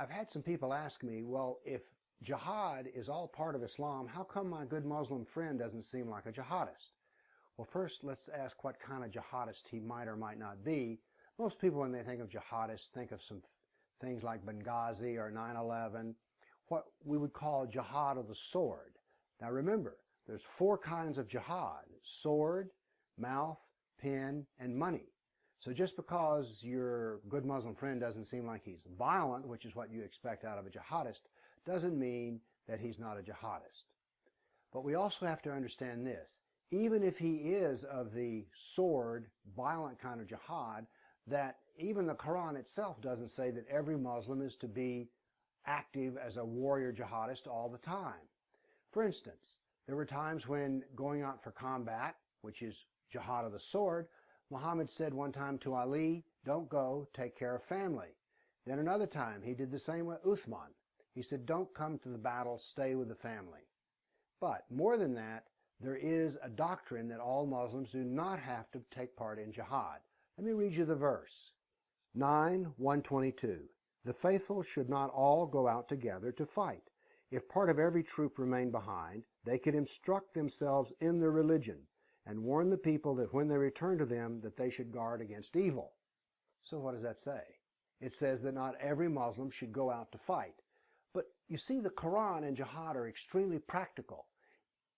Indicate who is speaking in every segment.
Speaker 1: I've had some people ask me, well, if jihad is all part of Islam, how come my good Muslim friend doesn't seem like a jihadist? Well, first, let's ask what kind of jihadist he might or might not be. Most people, when they think of jihadists, think of some things like Benghazi or 9/11, what we would call jihad of the sword. Now remember, there's 4 kinds of jihad: sword, mouth, pen, and money. So just because your good Muslim friend doesn't seem like he's violent, which is what you expect out of a jihadist, doesn't mean that he's not a jihadist. But we also have to understand this. Even if he is of the sword, violent kind of jihad, that even the Quran itself doesn't say that every Muslim is to be active as a warrior jihadist all the time. For instance, there were times when going out for combat, which is jihad of the sword, Muhammad said one time to Ali, "Don't go, take care of family." Then another time he did the same with Uthman. He said, "Don't come to the battle, stay with the family." But more than that, there is a doctrine that all Muslims do not have to take part in jihad. Let me read you the verse. 9:122. The faithful should not all go out together to fight. If part of every troop remained behind, they could instruct themselves in their religion and warn the people that when they return to them, that they should guard against evil. So what does that say? It says that not every Muslim should go out to fight. But you see, the Quran and jihad are extremely practical.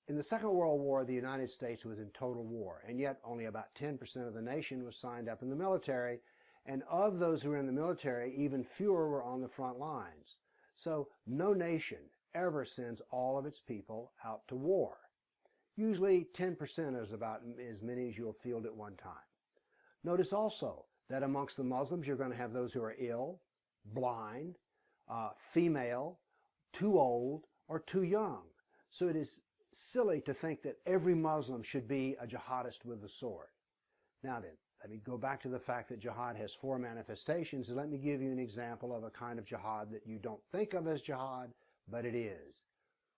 Speaker 1: In the Second World War, the United States was in total war, and yet only about 10% of the nation was signed up in the military, and of those who were in the military, even fewer were on the front lines. So no nation ever sends all of its people out to war. Usually 10% is about as many as you'll field at one time. Notice also that amongst the Muslims, you're going to have those who are ill, blind, female, too old, or too young. So it is silly to think that every Muslim should be a jihadist with the sword. Now then, let me go back to the fact that jihad has 4 manifestations, and let me give you an example of a kind of jihad that you don't think of as jihad, but it is.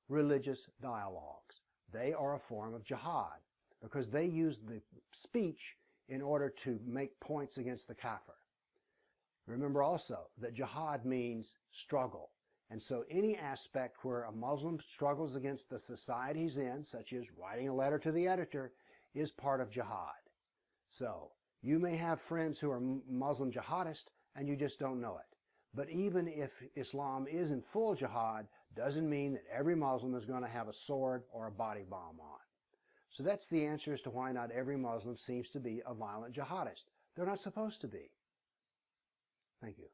Speaker 1: Religious dialogues. They are a form of jihad because they use the speech in order to make points against the kafir. Remember also that jihad means struggle. And so any aspect where a Muslim struggles against the society he's in, such as writing a letter to the editor, is part of jihad. So you may have friends who are Muslim jihadists and you just don't know it. But even if Islam is in full jihad, doesn't mean that every Muslim is going to have a sword or a body bomb on. So that's the answer as to why not every Muslim seems to be a violent jihadist. They're not supposed to be. Thank you.